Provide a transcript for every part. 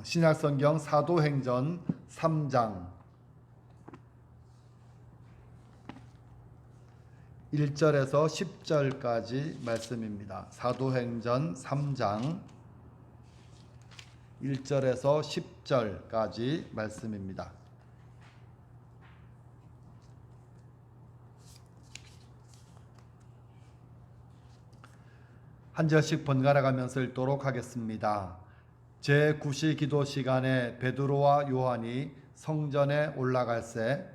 신약성경 사도행전 3장 1절에서 10절까지 말씀입니다. 사도행전 3장 1절에서 10절까지 말씀입니다. 한 절씩 번갈아 가면서 읽도록 하겠습니다. 제9시 기도 시간에 베드로와 요한이 성전에 올라갈새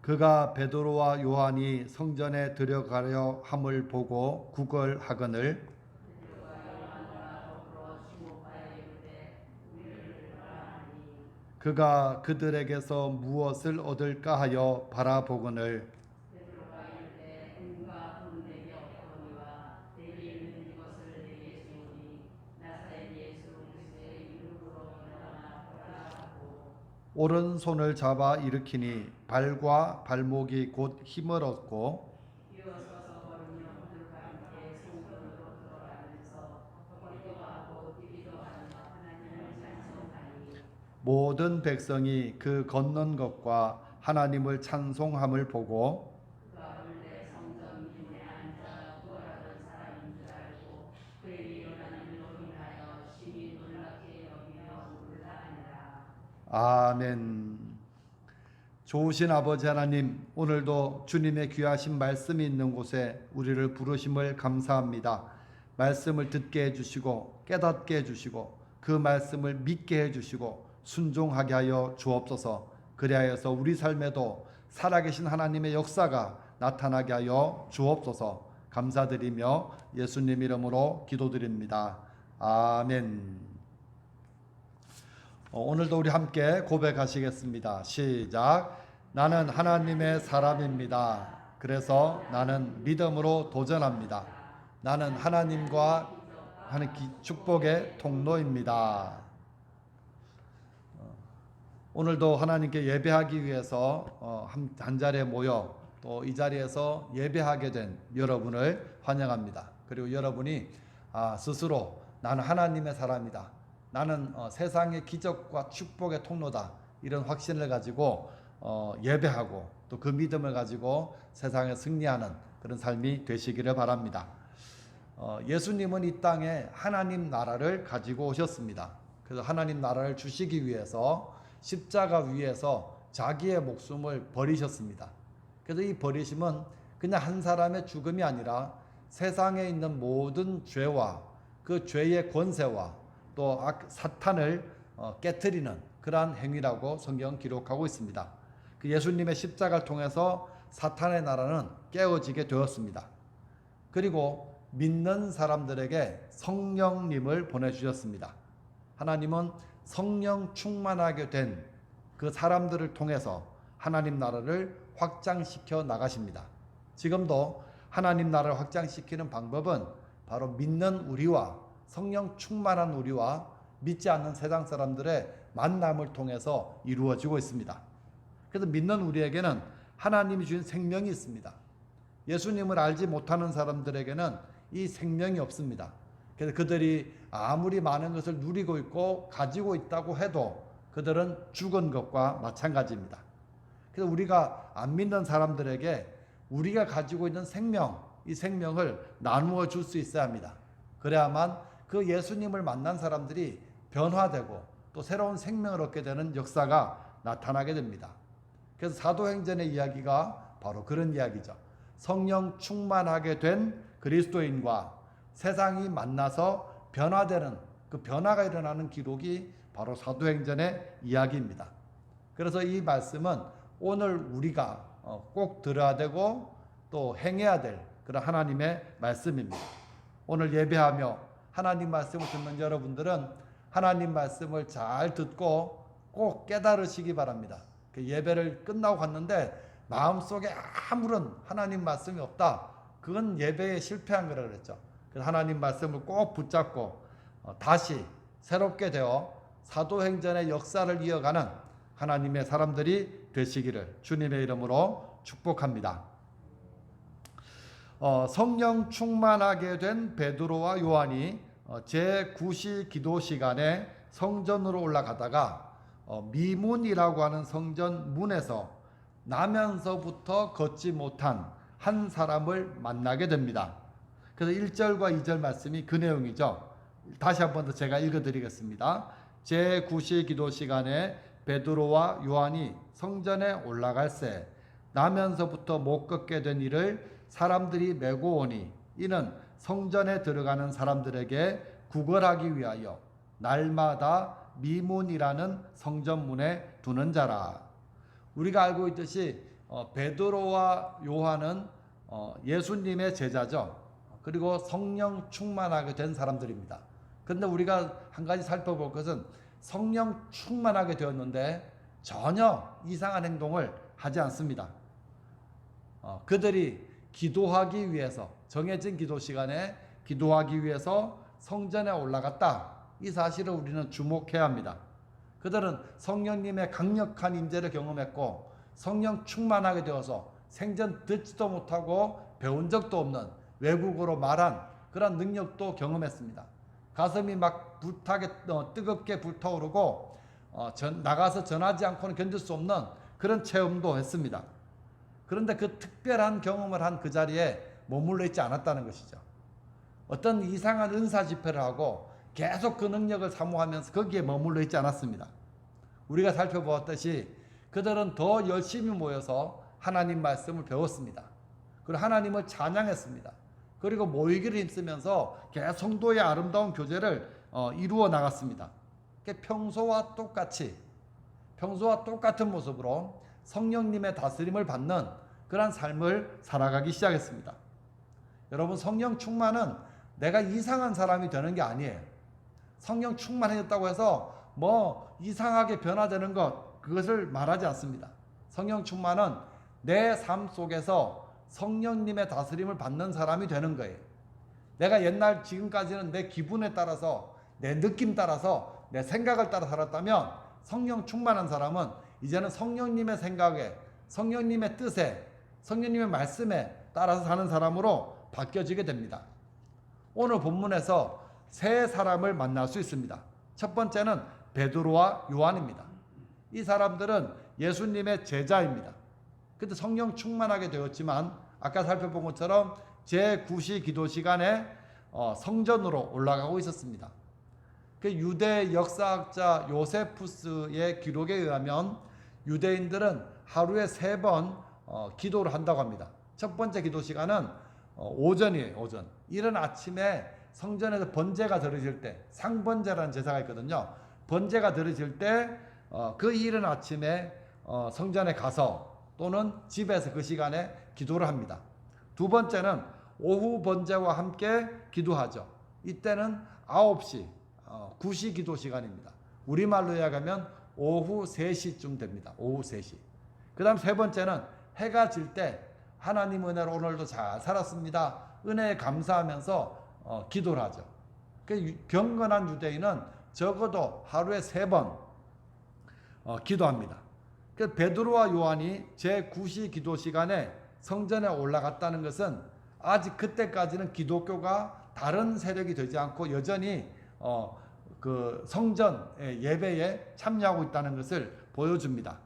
그가 베드로와 요한이 성전에 들어가려 함을 보고 구걸하거늘 그가 그들에게서 무엇을 얻을까 하여 바라보거늘 오른손을 잡아 일으키니 발과 발목이 곧 힘을 얻고 모든 백성이 그 걷는 것과 하나님을 찬송함을 보고 아멘. 좋으신 아버지 하나님, 오늘도 주님의 귀하신 말씀이 있는 곳에 우리를 부르심을 감사합니다. 말씀을 듣게 해주시고 깨닫게 해주시고 그 말씀을 믿게 해주시고 순종하게 하여 주옵소서. 그리하여서 우리 삶에도 살아계신 하나님의 역사가 나타나게 하여 주옵소서. 감사드리며 예수님 이름으로 기도드립니다. 아멘. 오늘도 우리 함께 고백하시겠습니다. 시작. 나는 하나님의 사람입니다. 그래서 나는 믿음으로 도전합니다. 나는 하나님과 하는 축복의 통로입니다. 오늘도 하나님께 예배하기 위해서 한 자리에 모여 또 이 자리에서 예배하게 된 여러분을 환영합니다. 그리고 여러분이 스스로 나는 하나님의 사람이다. 나는 세상의 기적과 축복의 통로다. 이런 확신을 가지고 예배하고 또 그 믿음을 가지고 세상에 승리하는 그런 삶이 되시기를 바랍니다. 예수님은 이 땅에 하나님 나라를 가지고 오셨습니다. 그래서 하나님 나라를 주시기 위해서 십자가 위에서 자기의 목숨을 버리셨습니다. 그래서 이 버리심은 그냥 한 사람의 죽음이 아니라 세상에 있는 모든 죄와 그 죄의 권세와 또 사탄을 깨트리는 그러한 행위라고 성경은 기록하고 있습니다. 그 예수님의 십자가를 통해서 사탄의 나라는 깨어지게 되었습니다. 그리고 믿는 사람들에게 성령님을 보내주셨습니다. 하나님은 성령 충만하게 된 그 사람들을 통해서 하나님 나라를 확장시켜 나가십니다. 지금도 하나님 나라를 확장시키는 방법은 바로 믿는 우리와 성령 충만한 우리와 믿지 않는 세상 사람들의 만남을 통해서 이루어지고 있습니다. 그래서 믿는 우리에게는 하나님이 주신 생명이 있습니다. 예수님을 알지 못하는 사람들에게는 이 생명이 없습니다. 그래서 그들이 아무리 많은 것을 누리고 있고 가지고 있다고 해도 그들은 죽은 것과 마찬가지입니다. 그래서 우리가 안 믿는 사람들에게 우리가 가지고 있는 생명, 이 생명을 나누어 줄 수 있어야 합니다. 그래야만 그 예수님을 만난 사람들이 변화되고 또 새로운 생명을 얻게 되는 역사가 나타나게 됩니다. 그래서 사도행전의 이야기가 바로 그런 이야기죠. 성령 충만하게 된 그리스도인과 세상이 만나서 변화되는 그 변화가 일어나는 기록이 바로 사도행전의 이야기입니다. 그래서 이 말씀은 오늘 우리가 꼭 들어야 되고 또 행해야 될 그런 하나님의 말씀입니다. 오늘 예배하며 하나님 말씀을 듣는 여러분들은 하나님 말씀을 잘 듣고 꼭 깨달으시기 바랍니다. 그 예배를 끝나고 갔는데 마음속에 아무런 하나님 말씀이 없다. 그건 예배에 실패한 거라고 그랬죠. 그래서 하나님 말씀을 꼭 붙잡고 다시 새롭게 되어 사도행전의 역사를 이어가는 하나님의 사람들이 되시기를 주님의 이름으로 축복합니다. 성령 충만하게 된 베드로와 요한이 제9시 기도 시간에 성전으로 올라가다가 미문이라고 하는 성전 문에서 나면서부터 걷지 못한 한 사람을 만나게 됩니다. 그래서 1절과 2절 말씀이 그 내용이죠. 다시 한 번 더 제가 읽어드리겠습니다. 제9시 기도 시간에 베드로와 요한이 성전에 올라갈새 나면서부터 못 걷게 된 이를 사람들이 메고 오니 이는 성전에 들어가는 사람들에게 구걸하기 위하여 날마다 미문이라는 성전문에 두는 자라. 우리가 알고 있듯이 베드로와 요한은 예수님의 제자죠. 그리고 성령 충만하게 된 사람들입니다. 그런데 우리가 한 가지 살펴볼 것은 성령 충만하게 되었는데 전혀 이상한 행동을 하지 않습니다. 그들이 기도하기 위해서 정해진 기도 시간에 기도하기 위해서 성전에 올라갔다. 이 사실을 우리는 주목해야 합니다. 그들은 성령님의 강력한 임재를 경험했고 성령 충만하게 되어서 생전 듣지도 못하고 배운 적도 없는 외국어로 말한 그런 능력도 경험했습니다. 가슴이 막 뜨겁게 불타오르고 나가서 전하지 않고는 견딜 수 없는 그런 체험도 했습니다. 그런데 그 특별한 경험을 한 그 자리에 머물러 있지 않았다는 것이죠. 어떤 이상한 은사 집회를 하고 계속 그 능력을 사모하면서 거기에 머물러 있지 않았습니다. 우리가 살펴보았듯이 그들은 더 열심히 모여서 하나님 말씀을 배웠습니다. 그리고 하나님을 찬양했습니다. 그리고 모이기를 힘쓰면서 계속 성도의 아름다운 교제를 이루어 나갔습니다. 평소와 똑같은 모습으로 성령님의 다스림을 받는 그런 삶을 살아가기 시작했습니다. 여러분, 성령 충만은 내가 이상한 사람이 되는 게 아니에요. 성령 충만해졌다고 해서 이상하게 변화되는 그것을 말하지 않습니다. 성령 충만은 내 삶 속에서 성령님의 다스림을 받는 사람이 되는 거예요. 내가 지금까지는 내 기분에 따라서, 내 느낌 따라서, 내 생각을 따라 살았다면 성령 충만한 사람은 이제는 성령님의 생각에, 성령님의 뜻에, 성령님의 말씀에 따라서 사는 사람으로 바뀌어지게 됩니다. 오늘 본문에서 세 사람을 만날 수 있습니다. 첫 번째는 베드로와 요한입니다. 이 사람들은 예수님의 제자입니다. 그때 성령 충만하게 되었지만 아까 살펴본 것처럼 제9시 기도 시간에 성전으로 올라가고 있었습니다. 그 유대 역사학자 요세푸스의 기록에 의하면 유대인들은 하루에 3번 기도를 한다고 합니다. 첫 번째 기도 시간은 오전이에요. 오전. 이른 아침에 성전에서 번제가 드려질 때, 상번제라는 제사가 있거든요. 번제가 드려질 때 그 이른 아침에 성전에 가서 또는 집에서 그 시간에 기도를 합니다. 두 번째는 오후 번제와 함께 기도하죠. 이때는 9시 9시 기도 시간입니다. 우리말로 이야기하면 오후 3시쯤 됩니다. 오후 3시. 그 다음 세 번째는 해가 질 때 하나님 은혜로 오늘도 잘 살았습니다. 은혜에 감사하면서 기도를 하죠. 경건한 유대인은 적어도 하루에 3번 기도합니다. 베드로와 요한이 제9시 기도 시간에 성전에 올라갔다는 것은 아직 그때까지는 기독교가 다른 세력이 되지 않고 여전히 그 성전 예배에 참여하고 있다는 것을 보여줍니다.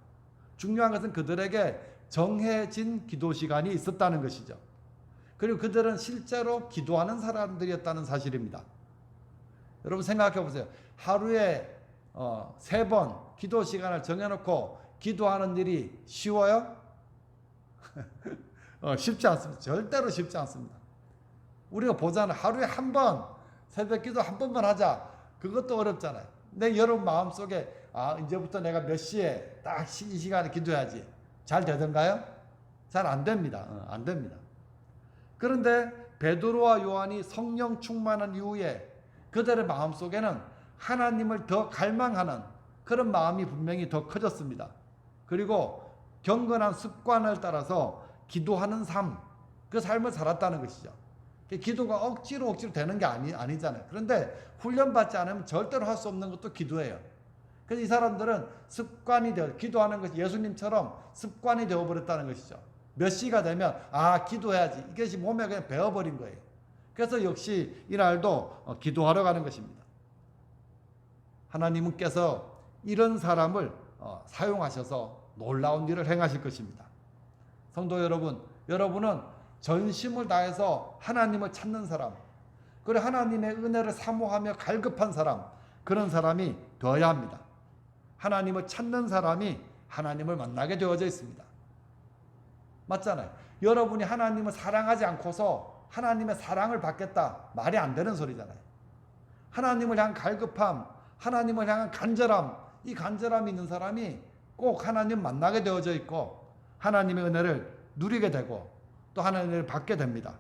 중요한 것은 그들에게 정해진 기도 시간이 있었다는 것이죠. 그리고 그들은 실제로 기도하는 사람들이었다는 사실입니다. 여러분 생각해 보세요. 하루에 3번 기도 시간을 정해놓고 기도하는 일이 쉬워요? 쉽지 않습니다. 절대로 쉽지 않습니다. 우리가 보잖아요. 하루에 한 번 새벽 기도 한 번만 하자. 그것도 어렵잖아요. 내 여러분 마음속에 이제부터 내가 몇 시에 딱 이 시간에 기도해야지. 잘 되던가요? 잘 안 됩니다. 안 됩니다. 그런데 베드로와 요한이 성령 충만한 이후에 그들의 마음속에는 하나님을 더 갈망하는 그런 마음이 분명히 더 커졌습니다. 그리고 경건한 습관을 따라서 기도하는 삶, 그 삶을 살았다는 것이죠. 기도가 억지로 되는 게 아니잖아요. 그런데 훈련받지 않으면 절대로 할 수 없는 것도 기도예요. 그래서 이 사람들은 습관이 되어 기도하는 것이 예수님처럼 습관이 되어버렸다는 것이죠. 몇 시가 되면 기도해야지. 이것이 몸에 그냥 배어버린 거예요. 그래서 역시 이날도 기도하러 가는 것입니다. 하나님께서 이런 사람을 사용하셔서 놀라운 일을 행하실 것입니다. 성도 여러분, 여러분은 전심을 다해서 하나님을 찾는 사람, 그리고 하나님의 은혜를 사모하며 갈급한 사람, 그런 사람이 되어야 합니다. 하나님을 찾는 사람이 하나님을 만나게 되어져 있습니다. 맞잖아요. 여러분이 하나님을 사랑하지 않고서 하나님의 사랑을 받겠다, 말이 안 되는 소리잖아요. 하나님을 향한 갈급함, 하나님을 향한 간절함, 이 간절함이 있는 사람이 꼭 하나님 만나게 되어져 있고 하나님의 은혜를 누리게 되고 또 하나님을 받게 됩니다.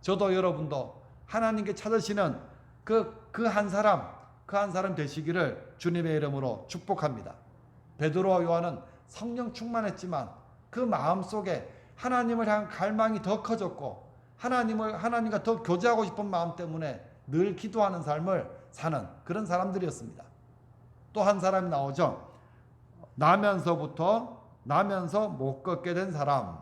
저도 여러분도 하나님께 찾으시는 그 한 사람 되시기를 주님의 이름으로 축복합니다. 베드로와 요한은 성령 충만했지만 그 마음속에 하나님을 향한 갈망이 더 커졌고 하나님과 더 교제하고 싶은 마음 때문에 늘 기도하는 삶을 사는 그런 사람들이었습니다. 또 한 사람이 나오죠. 나면서 못 걷게 된 사람.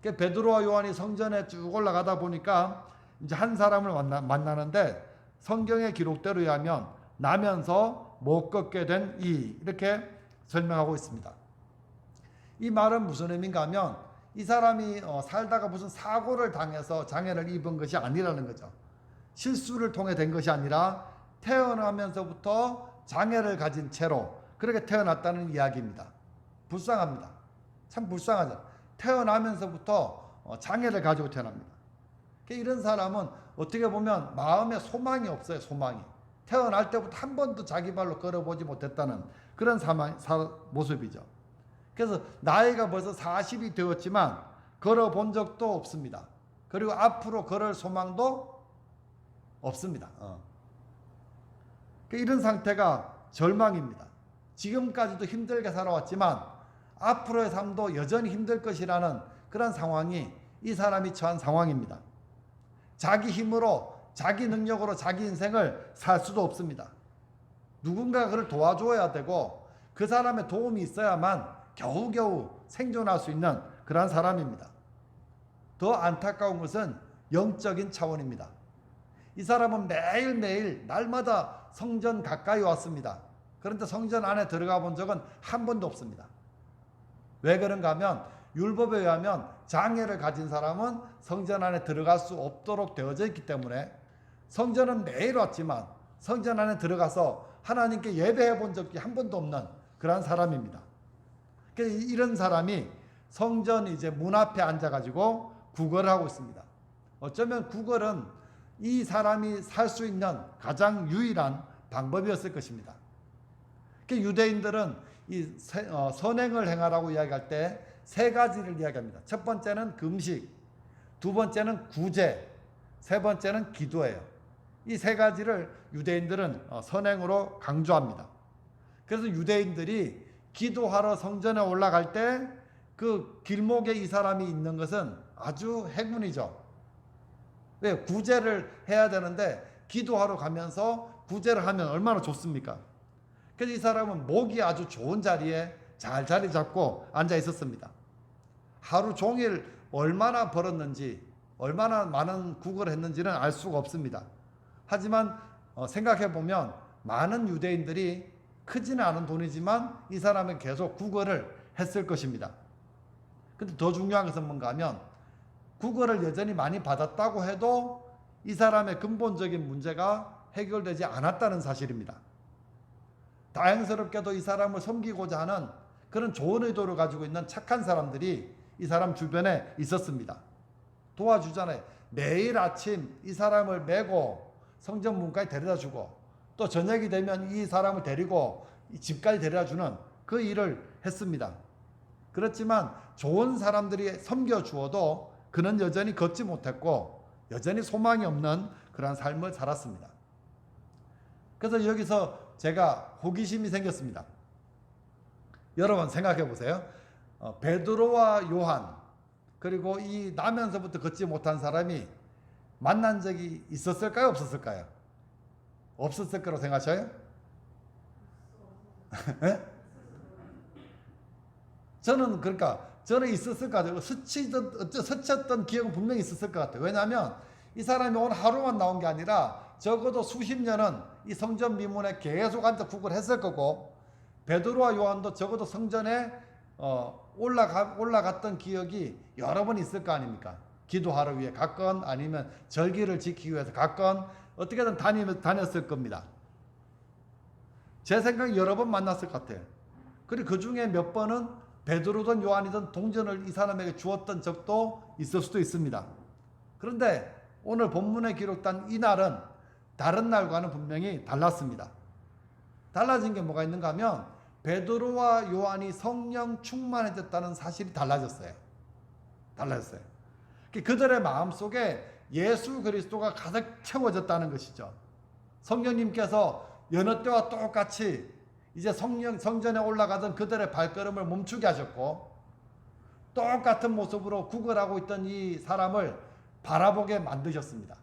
베드로와 요한이 성전에 쭉 올라가다 보니까 이제 한 사람을 만나는데 성경의 기록대로 의하면 나면서 못 걷게 된 이렇게 설명하고 있습니다. 이 말은 무슨 의미인가 하면 이 사람이 살다가 무슨 사고를 당해서 장애를 입은 것이 아니라는 거죠. 실수를 통해 된 것이 아니라 태어나면서부터 장애를 가진 채로 그렇게 태어났다는 이야기입니다. 불쌍합니다. 참 불쌍하죠. 태어나면서부터 장애를 가지고 태어납니다. 이런 사람은 어떻게 보면 마음에 소망이 없어요. 소망이. 태어날 때부터 한 번도 자기 발로 걸어보지 못했다는 그런 모습이죠. 그래서 나이가 벌써 40이 되었지만 걸어본 적도 없습니다. 그리고 앞으로 걸을 소망도 없습니다. 이런 상태가 절망입니다. 지금까지도 힘들게 살아왔지만 앞으로의 삶도 여전히 힘들 것이라는 그런 상황이 이 사람이 처한 상황입니다. 자기 힘으로 자기 능력으로 자기 인생을 살 수도 없습니다. 누군가 그를 도와줘야 되고 그 사람의 도움이 있어야만 겨우겨우 생존할 수 있는 그런 사람입니다. 더 안타까운 것은 영적인 차원입니다. 이 사람은 매일매일 날마다 성전 가까이 왔습니다. 그런데 성전 안에 들어가 본 적은 한 번도 없습니다. 왜 그런가 하면 율법에 의하면 장애를 가진 사람은 성전 안에 들어갈 수 없도록 되어져 있기 때문에 성전은 매일 왔지만 성전 안에 들어가서 하나님께 예배해 본 적이 한 번도 없는 그런 사람입니다. 이런 사람이 성전 이제 문 앞에 앉아가지고 구걸을 하고 있습니다. 어쩌면 구걸은 이 사람이 살 수 있는 가장 유일한 방법이었을 것입니다. 유대인들은 이 선행을 행하라고 이야기할 때 세 가지를 이야기합니다. 첫 번째는 금식, 두 번째는 구제, 세 번째는 기도예요. 이 세 가지를 유대인들은 선행으로 강조합니다. 그래서 유대인들이 기도하러 성전에 올라갈 때 그 길목에 이 사람이 있는 것은 아주 행운이죠. 왜? 구제를 해야 되는데 기도하러 가면서 구제를 하면 얼마나 좋습니까? 그래서 이 사람은 목이 아주 좋은 자리에 잘 자리 잡고 앉아 있었습니다. 하루 종일 얼마나 벌었는지 얼마나 많은 구걸을 했는지는 알 수가 없습니다. 하지만 생각해 보면 많은 유대인들이 크지는 않은 돈이지만 이 사람은 계속 구걸을 했을 것입니다. 근데 더 중요한 것은 뭔가 하면 구걸을 여전히 많이 받았다고 해도 이 사람의 근본적인 문제가 해결되지 않았다는 사실입니다. 다행스럽게도 이 사람을 섬기고자 하는 그런 좋은 의도를 가지고 있는 착한 사람들이 이 사람 주변에 있었습니다. 도와주잖아요. 매일 아침 이 사람을 메고 성전 문까지 데려다 주고 또 저녁이 되면 이 사람을 데리고 집까지 데려다 주는 그 일을 했습니다. 그렇지만 좋은 사람들이 섬겨주어도 그는 여전히 걷지 못했고 여전히 소망이 없는 그런 삶을 살았습니다. 그래서 여기서 제가 호기심이 생겼습니다. 여러분 생각해 보세요. 베드로와 요한 그리고 이 나면서부터 걷지 못한 사람이 만난 적이 있었을까요? 없었을까요? 없었을 거라고 생각하셔요? 예? 저는 있었을 것 같아요. 스쳤던 기억은 분명히 있었을 것 같아요. 왜냐하면 이 사람이 오늘 하루만 나온 게 아니라 적어도 수십 년은 이 성전 미문에 계속 앉아 국을 했을 거고, 베드로와 요한도 적어도 성전에 올라갔던 기억이 여러 번 있을 거 아닙니까? 기도하러 위해 갔건 아니면 절기를 지키기 위해서 갔건 어떻게든 다녔을 겁니다. 제 생각에 여러 번 만났을 것 같아요. 그리고 그 중에 몇 번은 베드로든 요한이든 동전을 이 사람에게 주었던 적도 있을 수도 있습니다. 그런데 오늘 본문에 기록된 이 날은 다른 날과는 분명히 달랐습니다. 달라진 게 뭐가 있는가 하면 베드로와 요한이 성령 충만해졌다는 사실이 달라졌어요. 그들의 마음속에 예수 그리스도가 가득 채워졌다는 것이죠. 성령님께서 여느 때와 똑같이 이제 성전에 올라가던 그들의 발걸음을 멈추게 하셨고, 똑같은 모습으로 구걸하고 있던 이 사람을 바라보게 만드셨습니다.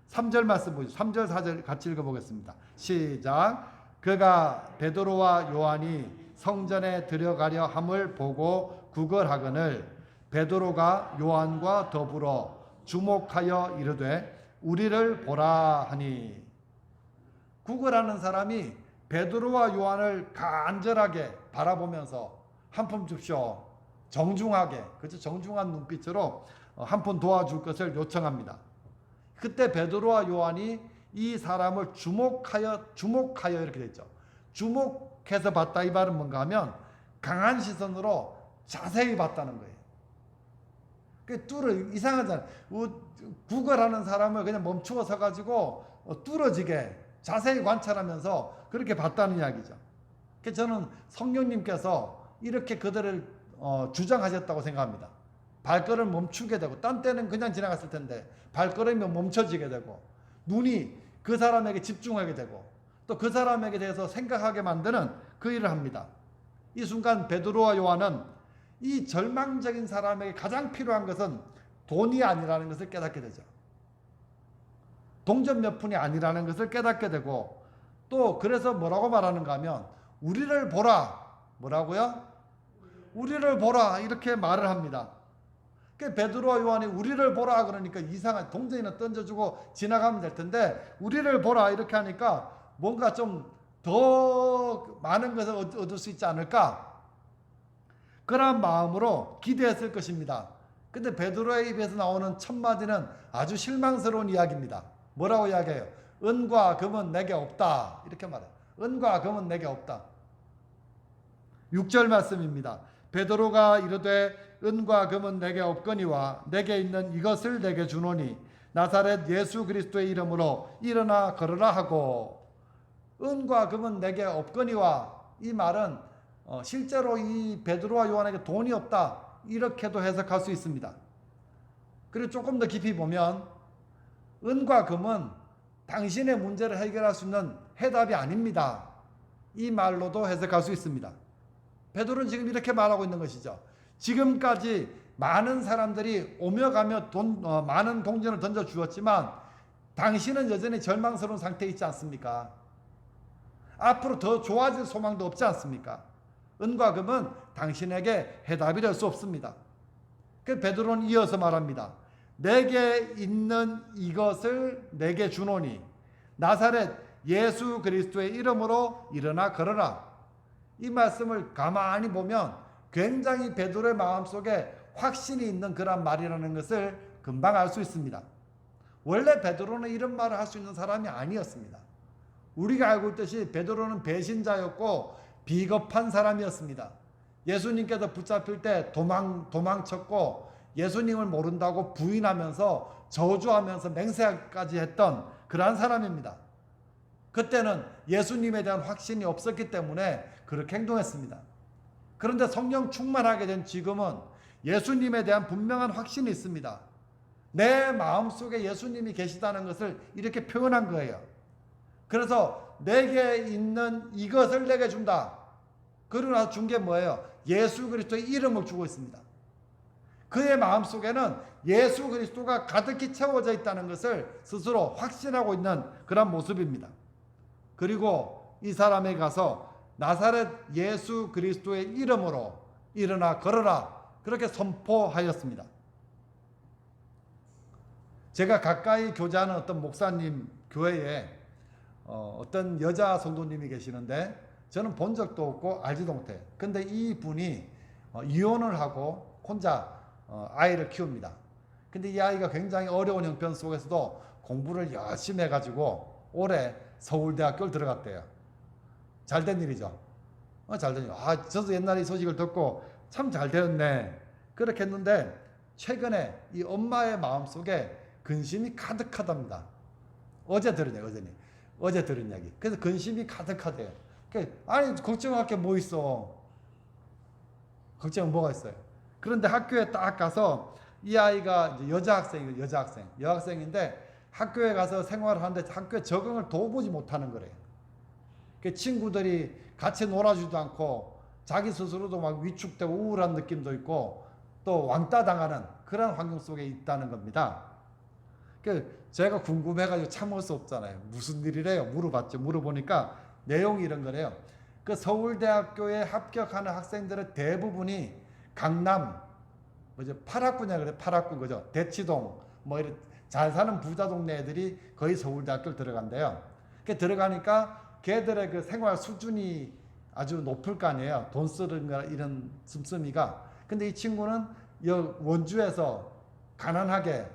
3절 말씀 보시죠. 3절 4절 같이 읽어보겠습니다. 시작. 그가 베드로와 요한이 성전에 들어가려 함을 보고 구걸하거늘 베드로가 요한과 더불어 주목하여 이르되 우리를 보라 하니. 구걸하는 사람이 베드로와 요한을 간절하게 바라보면서 한 푼 줍쇼, 정중하게, 그렇죠? 정중한 눈빛으로 한 푼 도와줄 것을 요청합니다. 그때 베드로와 요한이 이 사람을 주목하여 이렇게 됐죠. 주목해서 봤다, 이 말은 뭔가 하면 강한 시선으로 자세히 봤다는 거예요. 이상하잖아요. 구걸하는 사람을 그냥 멈추어 서가지고 뚫어지게 자세히 관찰하면서 그렇게 봤다는 이야기죠. 그래서 저는 성령님께서 이렇게 그들을 주장하셨다고 생각합니다. 발걸음을 멈추게 되고, 딴 때는 그냥 지나갔을 텐데 발걸음이 멈춰지게 되고, 눈이 그 사람에게 집중하게 되고, 또 그 사람에게 대해서 생각하게 만드는 그 일을 합니다. 이 순간 베드로와 요한은 이 절망적인 사람에게 가장 필요한 것은 돈이 아니라는 것을 깨닫게 되죠. 동전 몇 푼이 아니라는 것을 깨닫게 되고, 또 그래서 뭐라고 말하는가 하면 우리를 보라. 뭐라고요? 우리를 보라, 이렇게 말을 합니다. 베드로와 요한이 우리를 보라 그러니까 이상한, 동전이나 던져주고 지나가면 될 텐데 우리를 보라 이렇게 하니까 뭔가 좀 더 많은 것을 얻을 수 있지 않을까, 그런 마음으로 기대했을 것입니다. 근데 베드로의 입에서 나오는 첫 마디는 아주 실망스러운 이야기입니다. 뭐라고 이야기해요? 은과 금은 내게 없다, 이렇게 말해요. 은과 금은 내게 없다. 6절 말씀입니다. 베드로가 이르되 은과 금은 내게 없거니와 내게 있는 이것을 내게 주노니 나사렛 예수 그리스도의 이름으로 일어나 걸으라 하고. 은과 금은 내게 없거니와, 이 말은 실제로 이 베드로와 요한에게 돈이 없다, 이렇게도 해석할 수 있습니다. 그리고 조금 더 깊이 보면 은과 금은 당신의 문제를 해결할 수 있는 해답이 아닙니다, 이 말로도 해석할 수 있습니다. 베드로는 지금 이렇게 말하고 있는 것이죠. 지금까지 많은 사람들이 오며 가며 많은 동전을 던져 주었지만 당신은 여전히 절망스러운 상태에 있지 않습니까? 앞으로 더 좋아질 소망도 없지 않습니까? 은과 금은 당신에게 해답이 될 수 없습니다. 그래서 베드로는 이어서 말합니다. 내게 있는 이것을 내게 주노니 나사렛 예수 그리스도의 이름으로 일어나 걸어라. 이 말씀을 가만히 보면 굉장히 베드로의 마음속에 확신이 있는 그런 말이라는 것을 금방 알 수 있습니다. 원래 베드로는 이런 말을 할 수 있는 사람이 아니었습니다. 우리가 알고 있듯이 베드로는 배신자였고 비겁한 사람이었습니다. 예수님께서 붙잡힐 때 도망쳤고 예수님을 모른다고 부인하면서 저주하면서 맹세까지 했던 그러한 사람입니다. 그때는 예수님에 대한 확신이 없었기 때문에 그렇게 행동했습니다. 그런데 성령 충만하게 된 지금은 예수님에 대한 분명한 확신이 있습니다. 내 마음속에 예수님이 계시다는 것을 이렇게 표현한 거예요. 그래서 내게 있는 이것을 내게 준다. 그러고 나서 준 게 뭐예요? 예수 그리스도의 이름을 주고 있습니다. 그의 마음속에는 예수 그리스도가 가득히 채워져 있다는 것을 스스로 확신하고 있는 그런 모습입니다. 그리고 이 사람에 가서 나사렛 예수 그리스도의 이름으로 일어나 걸어라, 그렇게 선포하였습니다. 제가 가까이 교제하는 어떤 목사님 교회에 어떤 여자 성도님이 계시는데 저는 본 적도 없고 알지도 못해요. 근데 이 분이 이혼을 하고 혼자 아이를 키웁니다. 근데 이 아이가 굉장히 어려운 형편 속에서도 공부를 열심히 해가지고 올해 서울대학교를 들어갔대요. 잘된 일이죠. 잘된 일. 저도 옛날에 이 소식을 듣고 참 잘 되었네, 그렇게 했는데 최근에 이 엄마의 마음속에 근심이 가득하답니다. 어제 들은 얘기. 그래서 근심이 가득하대요. 아니, 걱정할 게 뭐 있어. 걱정은 뭐가 있어요. 그런데 학교에 딱 가서 이 아이가 이제 여학생인데 학교에 가서 생활을 하는데 학교에 적응을 도무지 못하는 거래요. 친구들이 같이 놀아주지도 않고 자기 스스로도 막 위축되고 우울한 느낌도 있고 또 왕따 당하는 그런 환경 속에 있다는 겁니다. 제가 궁금해가지고 참을 수 없잖아요. 무슨 일이래요? 물어보니까 내용이 이런 거래요. 그 서울대학교에 합격하는 학생들의 대부분이 강남, 파락구냐 그래, 파락구 그죠? 대치동, 이런 잘 사는 부자 동네 애들이 거의 서울대학교를 들어간대요. 들어가니까 걔들의 그 생활 수준이 아주 높을 거 아니에요. 돈 쓰는 거 이런 씀씀이가. 근데 이 친구는 원주에서 가난하게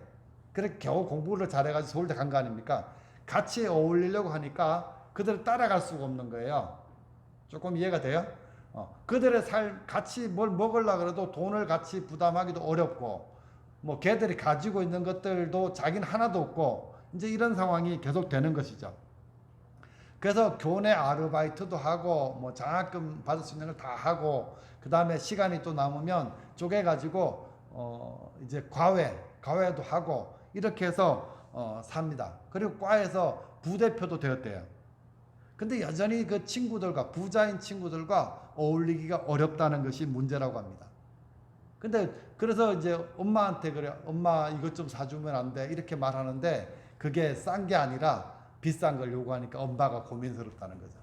그렇게 겨우 공부를 잘해가지고 서울대 간 거 아닙니까? 같이 어울리려고 하니까 그들을 따라갈 수가 없는 거예요. 조금 이해가 돼요? 그들의 같이 뭘 먹으려고 그래도 돈을 같이 부담하기도 어렵고, 걔들이 가지고 있는 것들도 자기는 하나도 없고, 이제 이런 상황이 계속 되는 것이죠. 그래서 교내 아르바이트도 하고, 장학금 받을 수 있는 걸 다 하고, 그 다음에 시간이 또 남으면 쪼개가지고, 이제 과외도 하고, 이렇게 해서, 삽니다. 그리고 과에서 부대표도 되었대요. 근데 여전히 그 친구들과, 부자인 친구들과 어울리기가 어렵다는 것이 문제라고 합니다. 근데 그래서 이제 엄마한테 그래, 엄마 이것 좀 사주면 안 돼, 이렇게 말하는데 그게 싼 게 아니라 비싼 걸 요구하니까 엄마가 고민스럽다는 거죠.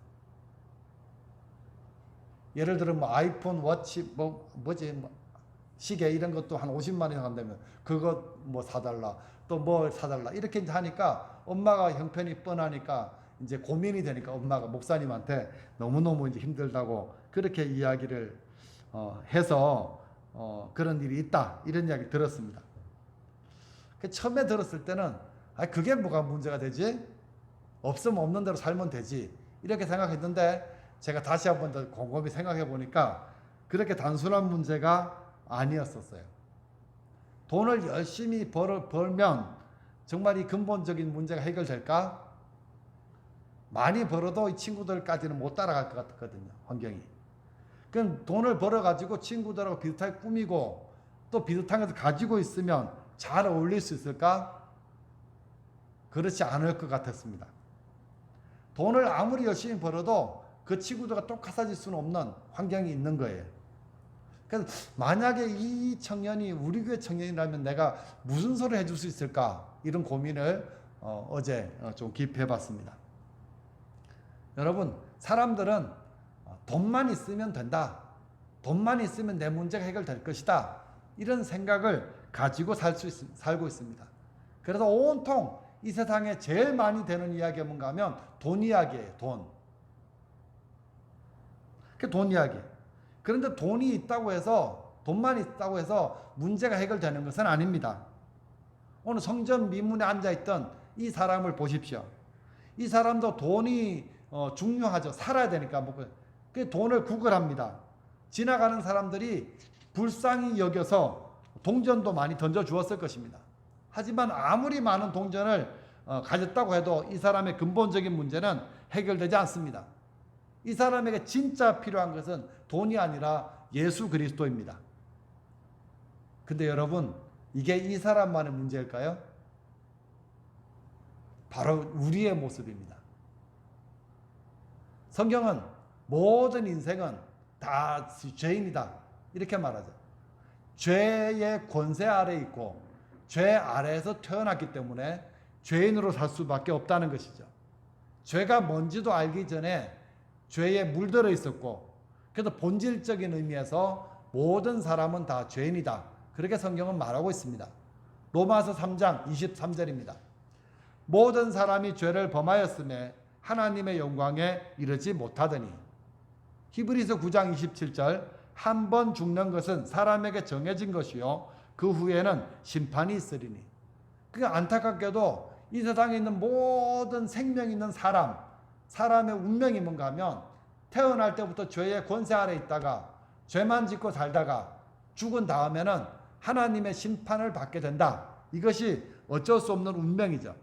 예를 들어 아이폰, 워치, 시계 이런 것도 한 50만 원이 한다면 그것 사달라, 또 사달라, 이렇게 하니까 엄마가 형편이 뻔하니까 이제 고민이 되니까 엄마가 목사님한테 너무너무 이제 힘들다고 그렇게 이야기를 해서 그런 일이 있다, 이런 이야기 들었습니다. 처음에 들었을 때는 그게 뭐가 문제가 되지? 없으면 없는 대로 살면 되지, 이렇게 생각했는데 제가 다시 한번 더 곰곰이 생각해 보니까 그렇게 단순한 문제가 아니었었어요. 돈을 열심히 벌면 정말 이 근본적인 문제가 해결될까? 많이 벌어도 이 친구들까지는 못 따라갈 것 같거든요, 환경이. 그럼 돈을 벌어가지고 친구들하고 비슷하게 꾸미고 또 비슷한 것을 가지고 있으면 잘 어울릴 수 있을까? 그렇지 않을 것 같았습니다. 돈을 아무리 열심히 벌어도 그 친구들과 똑같아질 수는 없는 환경이 있는 거예요. 그래서 만약에 이 청년이 우리 교회 청년이라면 내가 무슨 소리를 해줄 수 있을까? 이런 고민을 어제 좀 깊이 해봤습니다. 여러분, 사람들은 돈만 있으면 된다, 돈만 있으면 내 문제가 해결될 것이다, 이런 생각을 가지고 살고 있습니다. 그래서 온통 이 세상에 제일 많이 되는 이야기가 뭔가 하면 돈 이야기예요. 돈 이야기. 그런데 돈만 있다고 해서 문제가 해결되는 것은 아닙니다. 오늘 성전 미문에 앉아있던 이 사람을 보십시오. 이 사람도 돈이 중요하죠. 살아야 되니까. 그 돈을 구걸합니다. 지나가는 사람들이 불쌍히 여겨서 동전도 많이 던져주었을 것입니다. 하지만 아무리 많은 동전을 가졌다고 해도 이 사람의 근본적인 문제는 해결되지 않습니다. 이 사람에게 진짜 필요한 것은 돈이 아니라 예수 그리스도입니다. 근데 여러분, 이게 이 사람만의 문제일까요? 바로 우리의 모습입니다. 성경은 모든 인생은 다 죄인이다, 이렇게 말하죠. 죄의 권세 아래 있고 죄 아래에서 태어났기 때문에 죄인으로 살 수밖에 없다는 것이죠. 죄가 뭔지도 알기 전에 죄에 물들어 있었고, 그래서 본질적인 의미에서 모든 사람은 다 죄인이다. 그렇게 성경은 말하고 있습니다. 로마서 3장 23절입니다. 모든 사람이 죄를 범하였음에 하나님의 영광에 이르지 못하더니. 히브리서 9장 27절 한 번 죽는 것은 사람에게 정해진 것이요 그 후에는 심판이 있으리니. 그러니까 안타깝게도 이 세상에 있는 모든 생명 있는 사람의 운명이 뭔가 하면 태어날 때부터 죄의 권세 아래 있다가 죄만 짓고 살다가 죽은 다음에는 하나님의 심판을 받게 된다. 이것이 어쩔 수 없는 운명이죠.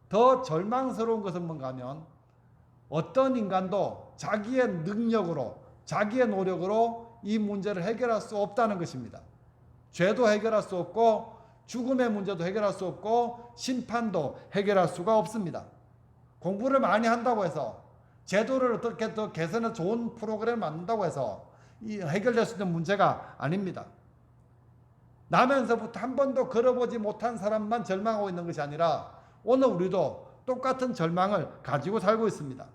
더 절망스러운 것은 뭔가 하면 어떤 인간도 자기의 능력으로 자기의 노력으로 이 문제를 해결할 수 없다는 것입니다. 죄도 해결할 수 없고 죽음의 문제도 해결할 수 없고 심판도 해결할 수가 없습니다. 공부를 많이 한다고 해서 제도를 어떻게 더 개선해 좋은 프로그램을 만든다고 해서 해결될 수 있는 문제가 아닙니다. 나면서부터 한 번도 걸어보지 못한 사람만 절망하고 있는 것이 아니라 오늘 우리도 똑같은 절망을 가지고 살고 있습니다.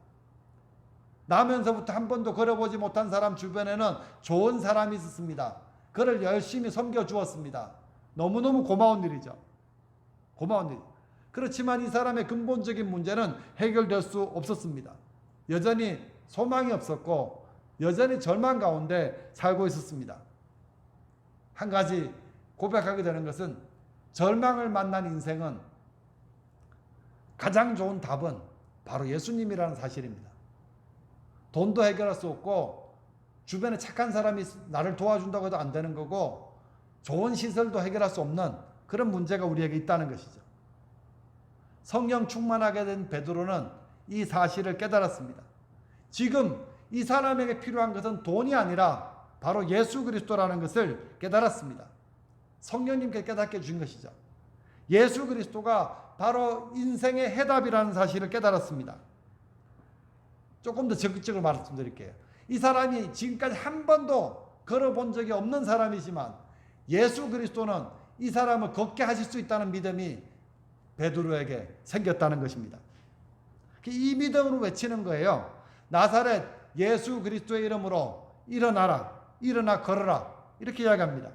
나면서부터 한 번도 걸어보지 못한 사람 주변에는 좋은 사람이 있었습니다. 그를 열심히 섬겨주었습니다. 너무너무 고마운 일이죠. 고마운 일. 그렇지만 이 사람의 근본적인 문제는 해결될 수 없었습니다. 여전히 소망이 없었고 여전히 절망 가운데 살고 있었습니다. 한 가지 고백하게 되는 것은 절망을 만난 인생은 가장 좋은 답은 바로 예수님이라는 사실입니다. 돈도 해결할 수 없고 주변에 착한 사람이 나를 도와준다고 해도 안 되는 거고 좋은 시설도 해결할 수 없는 그런 문제가 우리에게 있다는 것이죠. 성령 충만하게 된 베드로는 이 사실을 깨달았습니다. 지금 이 사람에게 필요한 것은 돈이 아니라 바로 예수 그리스도라는 것을 깨달았습니다. 성령님께 깨닫게 해주신 것이죠. 예수 그리스도가 바로 인생의 해답이라는 사실을 깨달았습니다. 조금 더 적극적으로 말씀드릴게요. 이 사람이 지금까지 한 번도 걸어본 적이 없는 사람이지만 예수 그리스도는 이 사람을 걷게 하실 수 있다는 믿음이 베드로에게 생겼다는 것입니다. 이 믿음으로 외치는 거예요. 나사렛 예수 그리스도의 이름으로 일어나라, 일어나 걸어라, 이렇게 이야기합니다.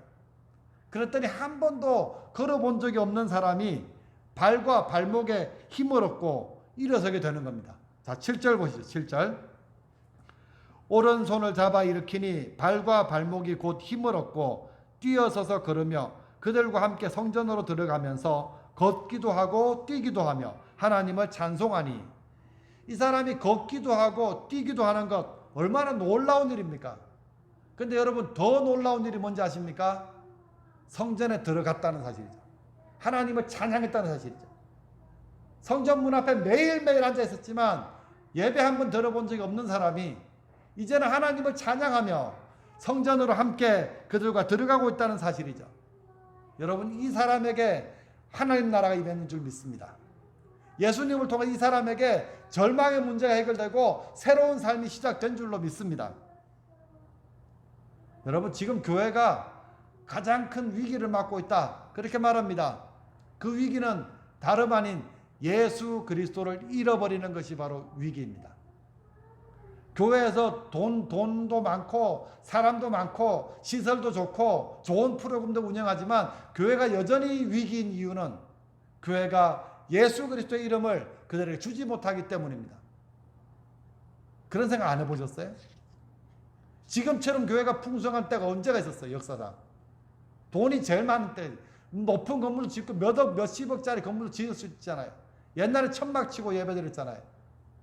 그랬더니 한 번도 걸어본 적이 없는 사람이 발과 발목에 힘을 얻고 일어서게 되는 겁니다. 자, 7절 보시죠. 7절. 오른손을 잡아 일으키니 발과 발목이 곧 힘을 얻고 뛰어서서 걸으며 그들과 함께 성전으로 들어가면서 걷기도 하고 뛰기도 하며 하나님을 찬송하니. 이 사람이 걷기도 하고 뛰기도 하는 것 얼마나 놀라운 일입니까? 근데 여러분 더 놀라운 일이 뭔지 아십니까? 성전에 들어갔다는 사실이죠. 하나님을 찬양했다는 사실이죠. 성전 문 앞에 매일매일 앉아 있었지만 예배 한 번 들어본 적이 없는 사람이 이제는 하나님을 찬양하며 성전으로 함께 그들과 들어가고 있다는 사실이죠. 여러분 이 사람에게 하나님 나라가 임했는 줄 믿습니다. 예수님을 통해 이 사람에게 절망의 문제가 해결되고 새로운 삶이 시작된 줄로 믿습니다. 여러분 지금 교회가 가장 큰 위기를 맞고 있다, 그렇게 말합니다. 그 위기는 다름 아닌 예수 그리스도를 잃어버리는 것이 바로 위기입니다. 교회에서 돈도 많고 사람도 많고 시설도 좋고 좋은 프로그램도 운영하지만 교회가 여전히 위기인 이유는 교회가 예수 그리스도의 이름을 그들에게 주지 못하기 때문입니다. 그런 생각 안 해보셨어요? 지금처럼 교회가 풍성한 때가 언제가 있었어요? 역사상 돈이 제일 많은 때 높은 건물을 짓고 몇억 몇십억짜리 건물을 지을 수 있잖아요. 옛날에 천막 치고 예배드렸잖아요.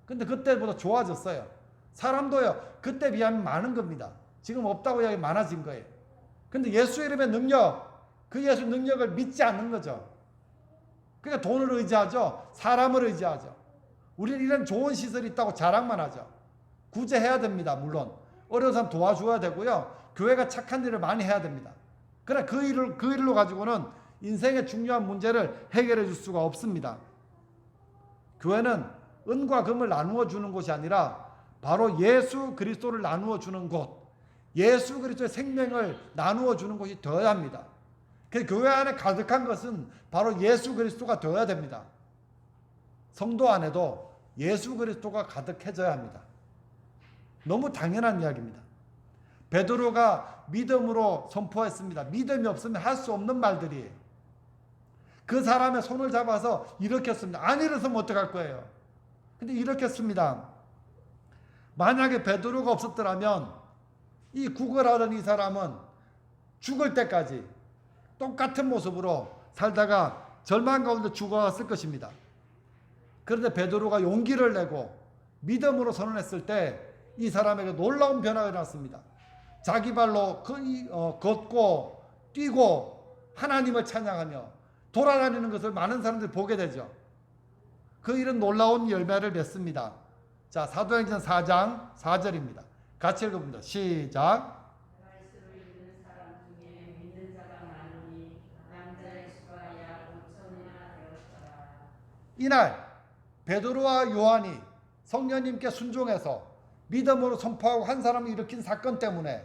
근데 그때보다 좋아졌어요. 사람도요 그때 비하면 많은 겁니다. 지금 없다고 이야기 많아진 거예요. 근데 예수 이름의 능력, 그 예수 능력을 믿지 않는 거죠. 그러니까 돈을 의지하죠. 사람을 의지하죠. 우리는 이런 좋은 시설이 있다고 자랑만 하죠. 구제해야 됩니다. 물론 어려운 사람 도와줘야 되고요. 교회가 착한 일을 많이 해야 됩니다. 그러나 그 일로 가지고는 인생의 중요한 문제를 해결해 줄 수가 없습니다. 교회는 은과 금을 나누어 주는 곳이 아니라 바로 예수 그리스도를 나누어 주는 곳, 예수 그리스도의 생명을 나누어 주는 곳이 되어야 합니다. 그 교회 안에 가득한 것은 바로 예수 그리스도가 되어야 됩니다. 성도 안에도 예수 그리스도가 가득해져야 합니다. 너무 당연한 이야기입니다. 베드로가 믿음으로 선포했습니다. 믿음이 없으면 할 수 없는 말들이에요. 그 사람의 손을 잡아서 일으켰습니다. 안 일어서면 어떡할 거예요? 근데 일으켰습니다. 만약에 베드로가 없었더라면 이 구걸하던 이 사람은 죽을 때까지 똑같은 모습으로 살다가 절망 가운데 죽어갔을 것입니다. 그런데 베드로가 용기를 내고 믿음으로 선언했을 때 이 사람에게 놀라운 변화가 일어났습니다. 자기 발로 걷고 뛰고 하나님을 찬양하며 돌아다니는 것을 많은 사람들이 보게 되죠. 그 일은 놀라운 열매를 맺습니다. 자, 사도행전 4장 4절입니다. 같이 읽어봅니다. 시작. 이날 베드로와 요한이 성령님께 순종해서 믿음으로 선포하고 한 사람을 일으킨 사건 때문에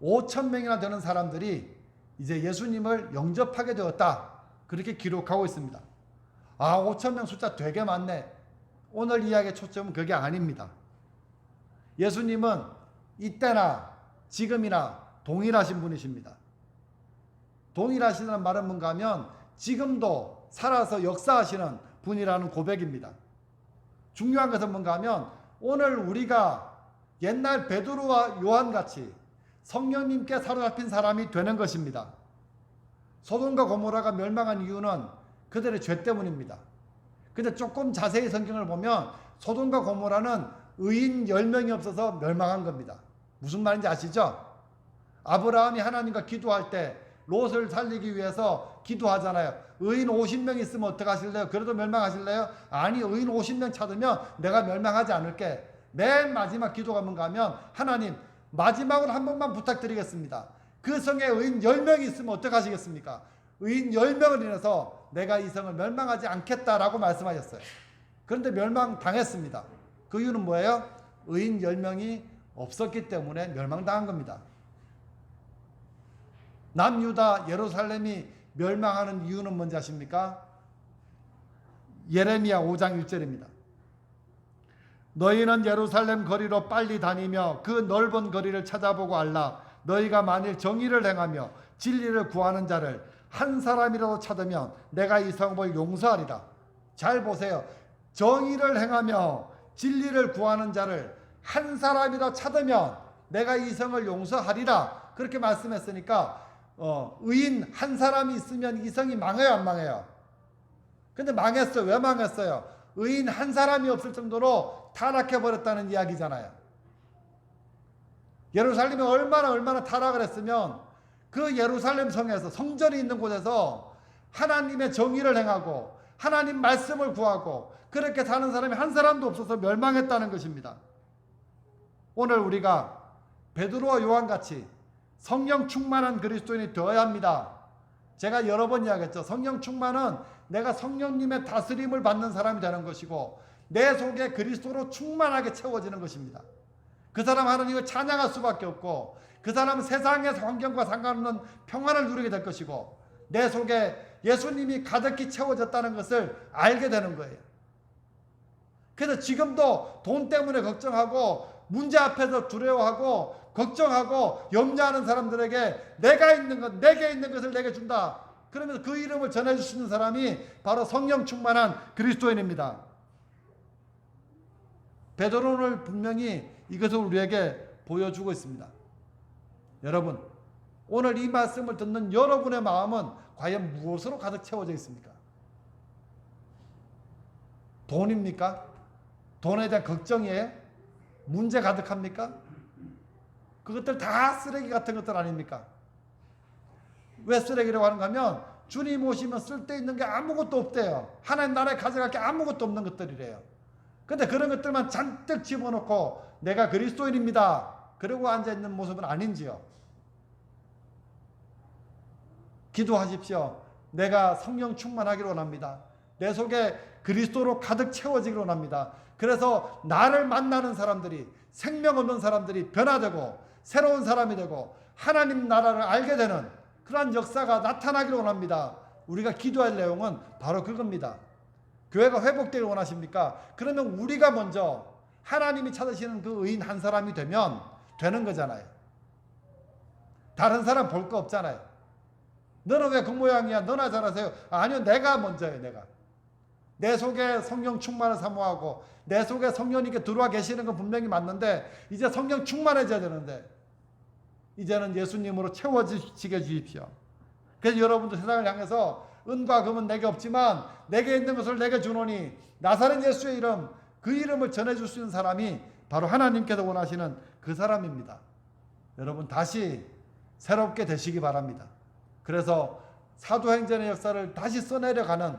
5,000명이나 되는 사람들이 이제 예수님을 영접하게 되었다. 그렇게 기록하고 있습니다. 5,000명 숫자 되게 많네. 오늘 이야기의 초점은 그게 아닙니다. 예수님은 이때나 지금이나 동일하신 분이십니다. 동일하시다는 말은 뭔가 하면 지금도 살아서 역사하시는 분이라는 고백입니다. 중요한 것은 뭔가 하면 오늘 우리가 옛날 베드로와 요한같이 성령님께 사로잡힌 사람이 되는 것입니다. 소돔과 고모라가 멸망한 이유는 그들의 죄 때문입니다. 근데 조금 자세히 성경을 보면 소돔과 고모라는 의인 10명이 없어서 멸망한 겁니다. 무슨 말인지 아시죠? 아브라함이 하나님과 기도할 때 롯을 살리기 위해서 기도하잖아요. 의인 50명 있으면 어떡하실래요? 그래도 멸망하실래요? 아니, 의인 50명 찾으면 내가 멸망하지 않을게. 맨 마지막 기도가 뭔가 하면 하나님 마지막으로 한 번만 부탁드리겠습니다. 그 성에 의인 10명이 있으면 어떡하시겠습니까? 의인 10명을 인해서 내가 이 성을 멸망하지 않겠다라고 말씀하셨어요. 그런데 멸망당했습니다. 그 이유는 뭐예요? 의인 10명이 없었기 때문에 멸망당한 겁니다. 남유다 예루살렘이 멸망하는 이유는 뭔지 아십니까? 예레미야 5장 1절입니다. 너희는 예루살렘 거리로 빨리 다니며 그 넓은 거리를 찾아보고 알라. 너희가 만일 정의를 행하며 진리를 구하는 자를 한 사람이라도 찾으면 내가 이 성을 용서하리라. 잘 보세요. 정의를 행하며 진리를 구하는 자를 한 사람이라도 찾으면 내가 이 성을 용서하리라. 그렇게 말씀했으니까 의인 한 사람이 있으면 이 성이 망해요, 안 망해요? 근데 망했어요. 왜 망했어요? 의인 한 사람이 없을 정도로 타락해버렸다는 이야기잖아요. 예루살렘이 얼마나 타락을 했으면 그 예루살렘 성에서, 성전이 있는 곳에서 하나님의 정의를 행하고 하나님 말씀을 구하고 그렇게 사는 사람이 한 사람도 없어서 멸망했다는 것입니다. 오늘 우리가 베드로와 요한같이 성령 충만한 그리스도인이 되어야 합니다. 제가 여러 번 이야기했죠. 성령 충만은 내가 성령님의 다스림을 받는 사람이 되는 것이고 내 속에 그리스도로 충만하게 채워지는 것입니다. 그 사람 하나님을 찬양할 수밖에 없고 그 사람은 세상의 환경과 상관없는 평안을 누리게 될 것이고 내 속에 예수님이 가득히 채워졌다는 것을 알게 되는 거예요. 그래서 지금도 돈 때문에 걱정하고 문제 앞에서 두려워하고 걱정하고 염려하는 사람들에게 내가 있는 것, 내게 있는 것을 내게 준다. 그러면서 그 이름을 전해주시는 사람이 바로 성령 충만한 그리스도인입니다. 베드로는 분명히 이것을 우리에게 보여주고 있습니다. 여러분, 오늘 이 말씀을 듣는 여러분의 마음은 과연 무엇으로 가득 채워져 있습니까? 돈입니까? 돈에 대한 걱정이에요? 문제 가득합니까? 그것들 다 쓰레기 같은 것들 아닙니까? 왜 쓰레기라고 하는가 하면 주님 오시면 쓸데있는 게 아무것도 없대요. 하나님 나라에 가져갈 게 아무것도 없는 것들이래요. 근데 그런 것들만 잔뜩 집어넣고 내가 그리스도인입니다. 그러고 앉아있는 모습은 아닌지요. 기도하십시오. 내가 성령 충만하기를 원합니다. 내 속에 그리스도로 가득 채워지기를 원합니다. 그래서 나를 만나는 사람들이, 생명 없는 사람들이 변화되고 새로운 사람이 되고 하나님 나라를 알게 되는 그러한 역사가 나타나기를 원합니다. 우리가 기도할 내용은 바로 그겁니다. 교회가 회복되기를 원하십니까? 그러면 우리가 먼저 하나님이 찾으시는 그 의인 한 사람이 되면 되는 거잖아요. 다른 사람 볼 거 없잖아요. 너는 왜 그 모양이야? 너나 잘하세요. 아니요, 내가 먼저예요. 내가. 내 속에 성령 충만을 사모하고 내 속에 성령님께 들어와 계시는 건 분명히 맞는데 이제 성령 충만해져야 되는데 이제는 예수님으로 채워지게 주십시오. 그래서 여러분도 세상을 향해서 은과 금은 내게 없지만 내게 있는 것을 내게 주노니 나사렛 예수의 이름, 그 이름을 전해줄 수 있는 사람이 바로 하나님께서 원하시는 그 사람입니다. 여러분 다시 새롭게 되시기 바랍니다. 그래서 사도행전의 역사를 다시 써내려가는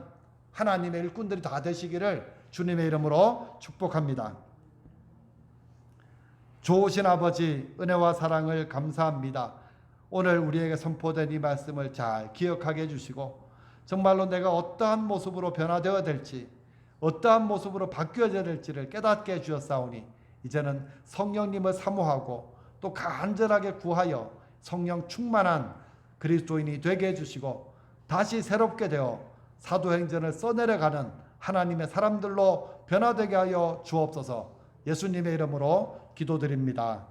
하나님의 일꾼들이 다 되시기를 주님의 이름으로 축복합니다. 좋으신 아버지, 은혜와 사랑을 감사합니다. 오늘 우리에게 선포된 이 말씀을 잘 기억하게 해주시고 정말로 내가 어떠한 모습으로 변화되어야 될지 어떠한 모습으로 바뀌어져야 될지를 깨닫게 해주셨사오니 이제는 성령님을 사모하고 또 간절하게 구하여 성령 충만한 그리스도인이 되게 해주시고 다시 새롭게 되어 사도행전을 써내려가는 하나님의 사람들로 변화되게 하여 주옵소서. 예수님의 이름으로 기도드립니다.